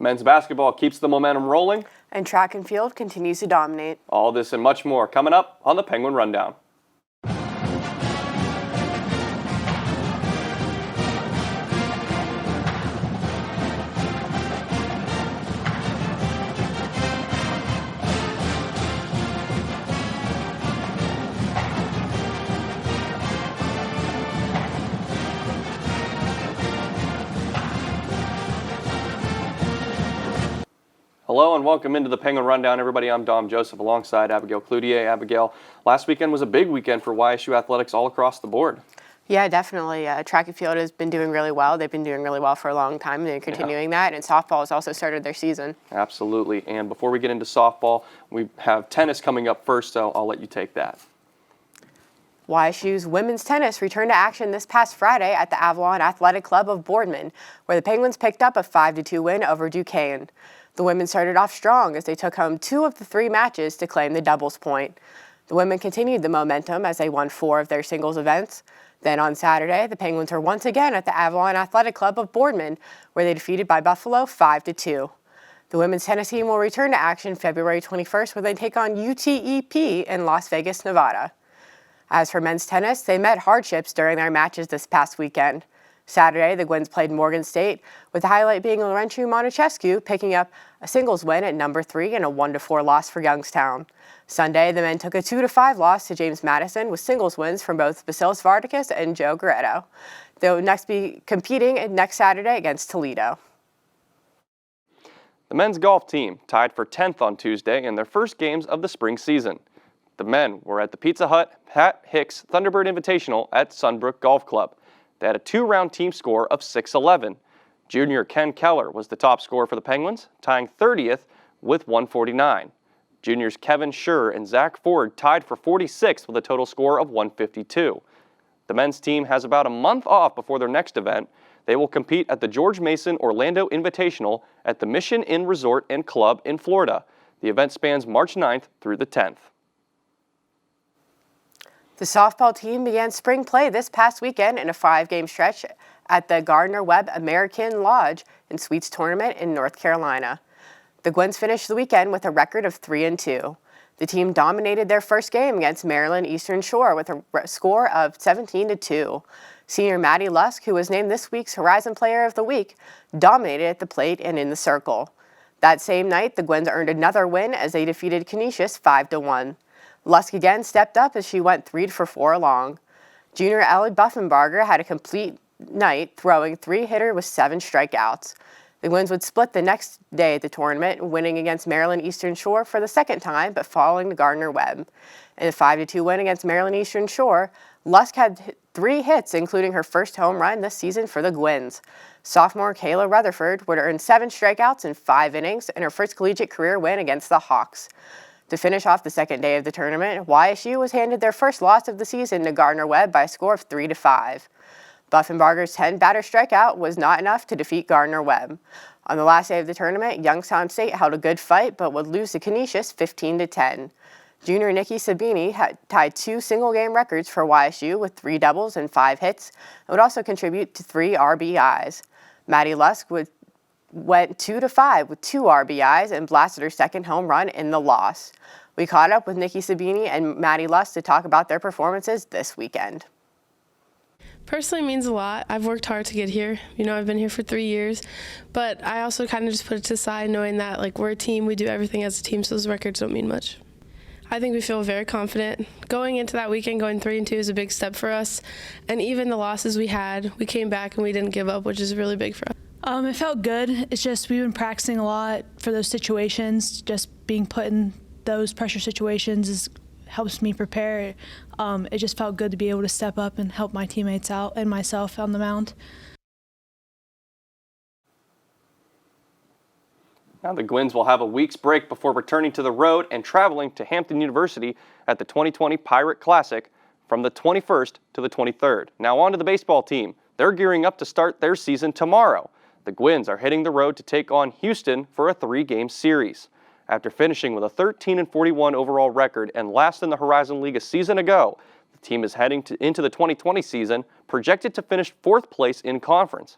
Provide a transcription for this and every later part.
Men's basketball keeps the momentum rolling. And track and field continues to dominate. All this and much more coming up on the Penguin Rundown. Hello and welcome into the Penguin Rundown, everybody. I'm Dom Joseph alongside Abigail Cloutier. Abigail, last weekend was a big weekend for YSU Athletics all across the board. Yeah, definitely. Track and field has been doing really well. They've been doing really well for a long time, and they're continuing that. And softball has also started their season. Absolutely. And before we get into softball, we have tennis coming up first, so I'll let you take that. YSU's women's tennis returned to action this past Friday at the Avalon Athletic Club of Boardman, where the Penguins picked up a 5-2 win over Duquesne. The women started off strong as they took home 2 of the 3 matches to claim the doubles point. The women continued the momentum as they won 4 of their singles events. Then on Saturday, the Penguins were once again at the Avalon Athletic Club of Boardman, where they defeated by Buffalo 5-2. The women's tennis team will return to action February 21st when they take on UTEP in Las Vegas, Nevada. As for men's tennis, they met hardships during their matches this past weekend. Saturday, the Gwins played Morgan State, with the highlight being Laurentiu Montesquieu picking up a singles win at number 3 and a 1-4 loss for Youngstown. Sunday, the men took a 2-5 loss to James Madison with singles wins from both Basilis Vardakis and Joe Goretto. They'll next be competing next Saturday against Toledo. The men's golf team tied for 10th on Tuesday in their first games of the spring season. The men were at the Pizza Hut Pat Hicks Thunderbird Invitational at Sunbrook Golf Club. They had a 2-round team score of 611. Junior Ken Keller was the top scorer for the Penguins, tying 30th with 149. Juniors Kevin Schur and Zach Ford tied for 46th with a total score of 152. The men's team has about a month off before their next event. They will compete at the George Mason Orlando Invitational at the Mission Inn Resort and Club in Florida. The event spans March 9th through the 10th. The softball team began spring play this past weekend in a 5-game stretch at the Gardner-Webb American Lodge and Suites Tournament in North Carolina. The Gwins finished the weekend with a record of 3-2. The team dominated their first game against Maryland Eastern Shore with a score of 17-2. Senior Maddie Lusk, who was named this week's Horizon Player of the Week, dominated at the plate and in the circle. That same night, the Gwins earned another win as they defeated Canisius 5-1. Lusk again stepped up as she went 3 for 4 long. Junior Ellie Buffenbarger had a complete night, throwing 3-hitter with 7 strikeouts. The Gwins would split the next day at the tournament, winning against Maryland Eastern Shore for the second time, but falling to Gardner-Webb. In a 5-2 win against Maryland Eastern Shore, Lusk had 3 hits, including her first home run this season for the Gwins. Sophomore Kayla Rutherford would earn 7 strikeouts in 5 innings in her first collegiate career win against the Hawks. To finish off the second day of the tournament, YSU was handed their first loss of the season to Gardner-Webb by a score of 3-5. Buffenbarger's 10-batter strikeout was not enough to defeat Gardner-Webb. On the last day of the tournament, Youngstown State held a good fight but would lose to Canisius 15-10. Junior Nikki Sabini had tied 2 single-game records for YSU with 3 doubles and 5 hits and would also contribute to 3 RBIs. Maddie Lusk went 2-5 with 2 RBIs and blasted her second home run in the loss. We caught up with Nikki Sabini and Maddie Lusk to talk about their performances this weekend. Personally, it means a lot. I've worked hard to get here. I've been here for 3 years, but I also kind of just put it to the side knowing that we're a team, we do everything as a team, so those records don't mean much. I think we feel very confident. Going into that weekend, going 3-2 is a big step for us, and even the losses we had, we came back and we didn't give up, which is really big for us. It felt good. It's just we've been practicing a lot for those situations. Just being put in those pressure situations helps me prepare. It just felt good to be able to step up and help my teammates out and myself on the mound. Now the Gwins will have a week's break before returning to the road and traveling to Hampton University at the 2020 Pirate Classic from the 21st to the 23rd. Now on to the baseball team. They're gearing up to start their season tomorrow. The Gwins are hitting the road to take on Houston for a 3-game series. After finishing with a 13-41 overall record and last in the Horizon League a season ago, the team is heading into the 2020 season projected to finish 4th place in conference.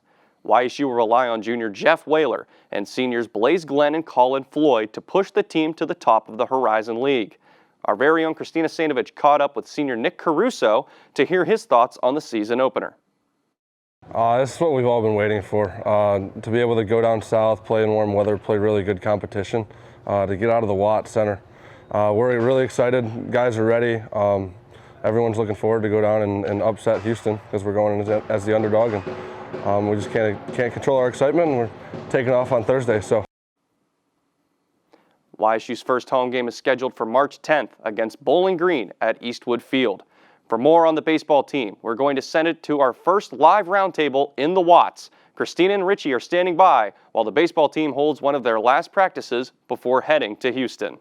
YSU will rely on junior Jeff Whaler and seniors Blaze Glenn and Colin Floyd to push the team to the top of the Horizon League. Our very own Christina Stainovich caught up with senior Nick Caruso to hear his thoughts on the season opener. This is what we've all been waiting for, to be able to go down south, play in warm weather, play really good competition, to get out of the Watt Center. We're really excited. Guys are ready. Everyone's looking forward to go down and upset Houston because we're going as the underdog, and we just can't control our excitement, and we're taking off on Thursday. So. YSU's first home game is scheduled for March 10th against Bowling Green at Eastwood Field. For more on the baseball team, we're going to send it to our first live roundtable in the Watts. Christina and Richie are standing by while the baseball team holds one of their last practices before heading to Houston.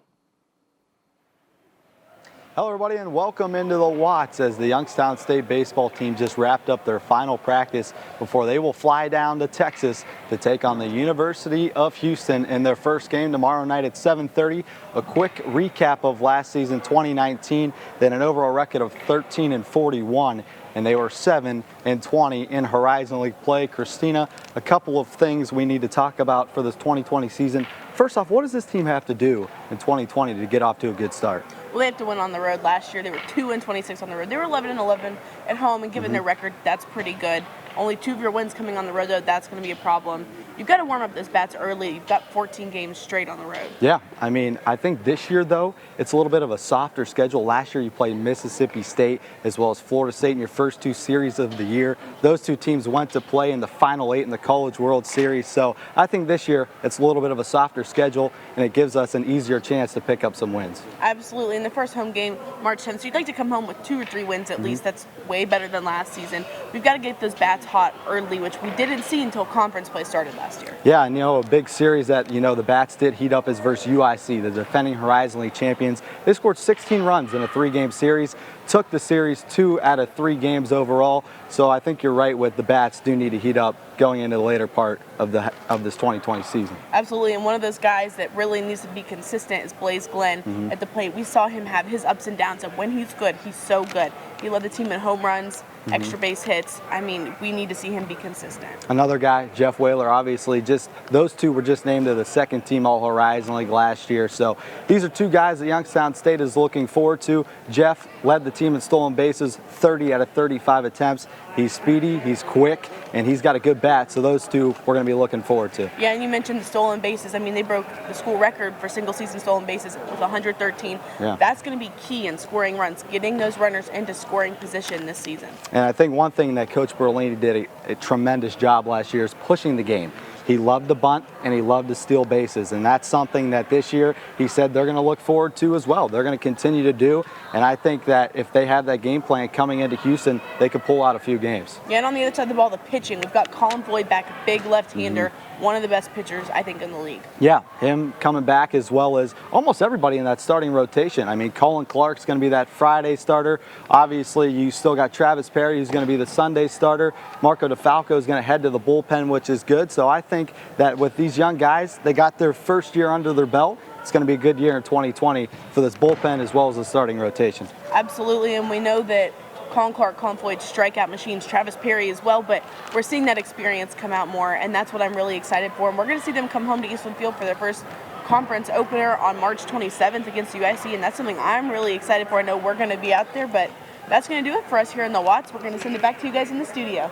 Hello everybody and welcome into the Watts as the Youngstown State baseball team just wrapped up their final practice before they will fly down to Texas to take on the University of Houston in their first game tomorrow night at 7:30. A quick recap of last season 2019, then an overall record of 13-41, and they were 7-20 in Horizon League play. Christina, a couple of things we need to talk about for this 2020 season. First off, what does this team have to do in 2020 to get off to a good start? Well, they have to win on the road. Last year, they were 2-26 on the road. They were 11-11 at home, and given their record, that's pretty good. Only 2 of your wins coming on the road, though, that's going to be a problem. You've got to warm up those bats early. You've got 14 games straight on the road. Yeah, I mean, I think this year, though, it's a little bit of a softer schedule. Last year, you played Mississippi State as well as Florida State in your first 2 series of the year. Those 2 teams went to play in the Final 8 in the College World Series. So I think this year, it's a little bit of a softer schedule, and it gives us an easier chance to pick up some wins. Absolutely. In the first home game, March 10th, so you'd like to come home with 2 or 3 wins at least. That's way better than last season. We've got to get those bats hot early, which we didn't see until conference play started last year. Yeah, and a big series that, the bats did heat up is versus UIC, the defending Horizon League champions. They scored 16 runs in a 3-game series, took the series 2 out of 3 games overall. So I think you're right with the bats do need to heat up going into the later part of this 2020 season. Absolutely, and one of those guys that really needs to be consistent is Blaze Glenn at the plate. We saw him have his ups and downs, and when he's good, he's so good. He led the team in home runs, extra base hits. I mean, we need to see him be consistent. Another guy, Jeff Whaler, obviously, those 2 were just named to the 2nd team All-Horizon League last year. So these are 2 guys that Youngstown State is looking forward to. Jeff led the team in stolen bases, 30 out of 35 attempts. He's speedy, he's quick, and he's got a good bat. So those 2 we're going to be looking forward to. Yeah, and you mentioned the stolen bases. I mean, they broke the school record for single-season stolen bases with 113. Yeah. That's going to be key in scoring runs, getting those runners into scoring position this season. And I think one thing that Coach Berlini did a tremendous job last year is pushing the game. He loved to bunt and he loved to steal bases, and that's something that this year he said they're going to look forward to as well. They're going to continue to do, and I think that if they have that game plan coming into Houston, they could pull out a few games. Yeah, and on the other side of the ball, the pitching, we've got Colin Floyd back, a big left-hander, one of the best pitchers, I think, in the league. Yeah, him coming back as well as almost everybody in that starting rotation. I mean, Colin Clark's going to be that Friday starter. Obviously, you still got Travis Perry, who's going to be the Sunday starter. Marco DeFalco is going to head to the bullpen, which is good. So I think that with these young guys, they got their first year under their belt. It's going to be a good year in 2020 for this bullpen as well as the starting rotation. Absolutely, and we know that Colin Clark, Colin Floyd, strikeout machines, Travis Perry as well, but we're seeing that experience come out more, and that's what I'm really excited for. And we're going to see them come home to Eastwood Field for their first conference opener on March 27th against UIC, and that's something I'm really excited for. I know we're going to be out there, but that's going to do it for us here in the Watts. We're going to send it back to you guys in the studio.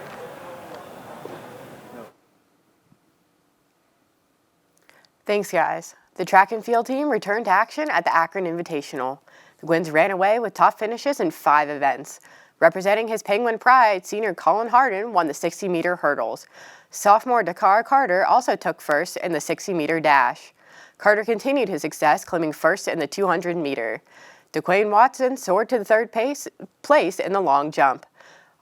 Thanks, guys. The track and field team returned to action at the Akron Invitational. The Gwins ran away with top finishes in 5 events. Representing his Penguin pride, senior Colin Harden won the 60-meter hurdles. Sophomore Dakar Carter also took first in the 60-meter dash. Carter continued his success, claiming first in the 200-meter. DeQuayne Watson soared to the third place in the long jump.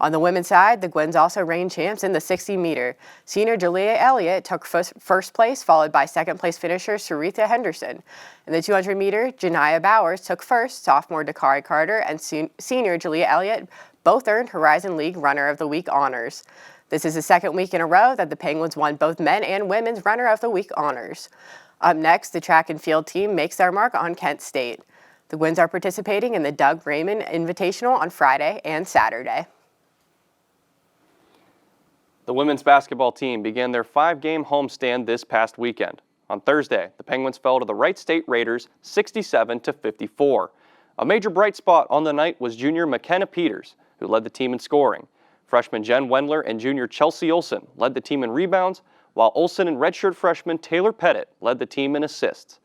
On the women's side, the Gwins also reigned champs in the 60-meter. Senior Julia Elliott took first place, followed by second-place finisher Sarita Henderson. In the 200-meter, Janiyah Bowers took first. Sophomore Dakari Carter and senior Julia Elliott both earned Horizon League Runner of the Week honors. This is the second week in a row that the Penguins won both men and women's Runner of the Week honors. Up next, the track and field team makes their mark on Kent State. The Gwins are participating in the Doug Raymond Invitational on Friday and Saturday. The women's basketball team began their 5-game homestand this past weekend. On Thursday, the Penguins fell to the Wright State Raiders 67-54. A major bright spot on the night was junior McKenna Peters, who led the team in scoring. Freshman Jen Wendler and junior Chelsea Olsen led the team in rebounds, while Olsen and redshirt freshman Taylor Pettit led the team in assists.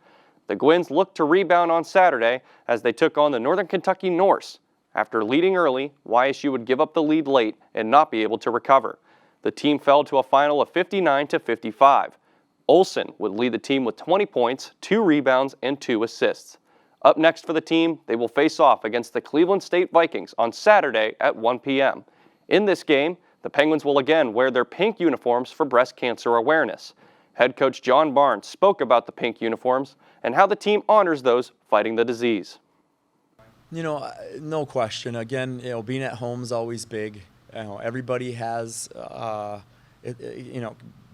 The Gwins looked to rebound on Saturday as they took on the Northern Kentucky Norse. After leading early, YSU would give up the lead late and not be able to recover. The team fell to a final of 59-55. Olsen would lead the team with 20 points, 2 rebounds, and 2 assists. Up next for the team, they will face off against the Cleveland State Vikings on Saturday at 1 p.m. In this game, the Penguins will again wear their pink uniforms for breast cancer awareness. Head coach John Barnes spoke about the pink uniforms and how the team honors those fighting the disease. No question. Again, being at home is always big. Everybody has,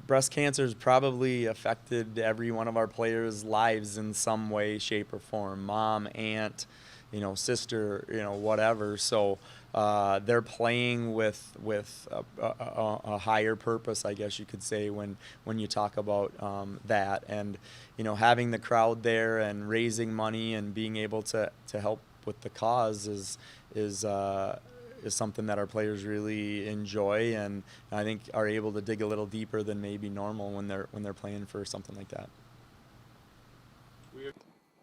breast cancer has probably affected every one of our players' lives in some way, shape, or form. Mom, aunt, sister, whatever. So they're playing with a higher purpose, I guess you could say, when you talk about that. And having the crowd there and raising money and being able to help with the cause is something that our players really enjoy, and I think are able to dig a little deeper than maybe normal when they're playing for something like that.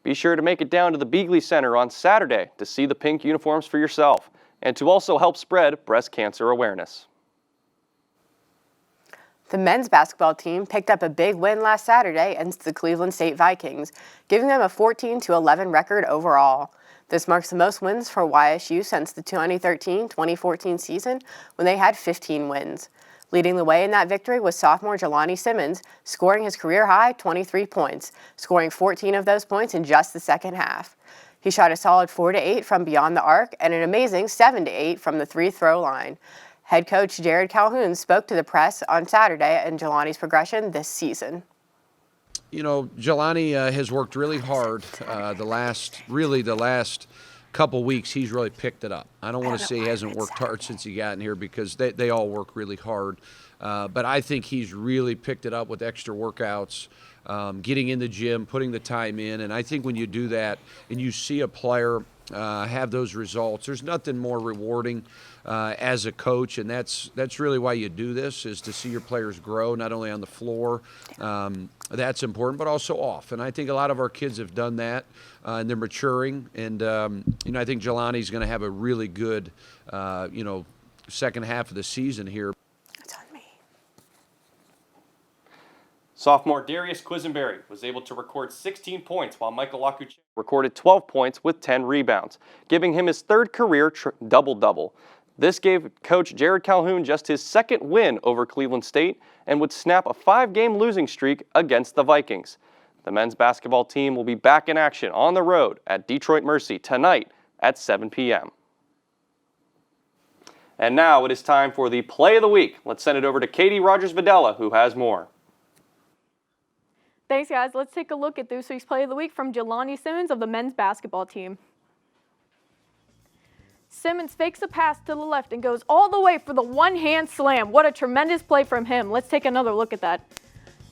Be sure to make it down to the Beagley Center on Saturday to see the pink uniforms for yourself and to also help spread breast cancer awareness. The men's basketball team picked up a big win last Saturday against the Cleveland State Vikings, giving them a 14-11 record overall. This marks the most wins for YSU since the 2013-2014 season, when they had 15 wins. Leading the way in that victory was sophomore Jelani Simmons, scoring his career-high 23 points, scoring 14 of those points in just the second half. He shot a solid 4-8 from beyond the arc and an amazing 7-8 from the free-throw line. Head coach Jared Calhoun spoke to the press on Saturday on Jelani's progression this season. Jelani has worked really hard the last couple weeks. He's really picked it up. I don't want to say he hasn't worked hard since he got in here, because they all work really hard. But I think he's really picked it up with extra workouts, getting in the gym, putting the time in. And I think when you do that and you see a player have those results, there's nothing more rewarding as a coach, and that's really why you do this, is to see your players grow, not only on the floor, that's important, but also off. And I think a lot of our kids have done that, and they're maturing. And I think Jelani's going to have a really good second half of the season here. It's on me. Sophomore Darius Quisenberry was able to record 16 points, while Michael Lakuche recorded 12 points with 10 rebounds, giving him his third career double-double. This gave coach Jared Calhoun just his second win over Cleveland State and would snap a 5-game losing streak against the Vikings. The men's basketball team will be back in action on the road at Detroit Mercy tonight at 7 p.m. And now it is time for the Play of the Week. Let's send it over to Katie Rogers-Videla, who has more. Thanks, guys. Let's take a look at this week's Play of the Week from Jelani Simmons of the men's basketball team. Simmons fakes a pass to the left and goes all the way for the one-hand slam. What a tremendous play from him. Let's take another look at that.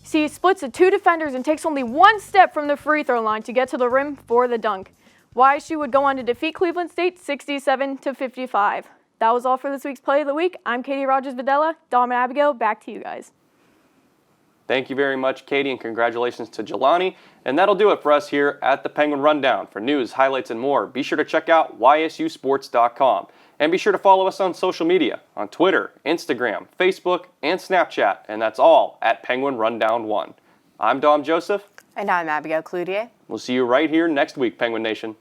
See, he splits the 2 defenders and takes only 1 step from the free throw line to get to the rim for the dunk. YSU would go on to defeat Cleveland State 67-55. That was all for this week's Play of the Week. I'm Katie Rogers-Videla. Dom and Abigail, back to you guys. Thank you very much, Katie, and congratulations to Jelani. And that'll do it for us here at the Penguin Rundown. For news, highlights, and more, be sure to check out ysusports.com. And be sure to follow us on social media, on Twitter, Instagram, Facebook, and Snapchat. And that's all at Penguin Rundown 1. I'm Dom Joseph. And I'm Abigail Cloutier. We'll see you right here next week, Penguin Nation.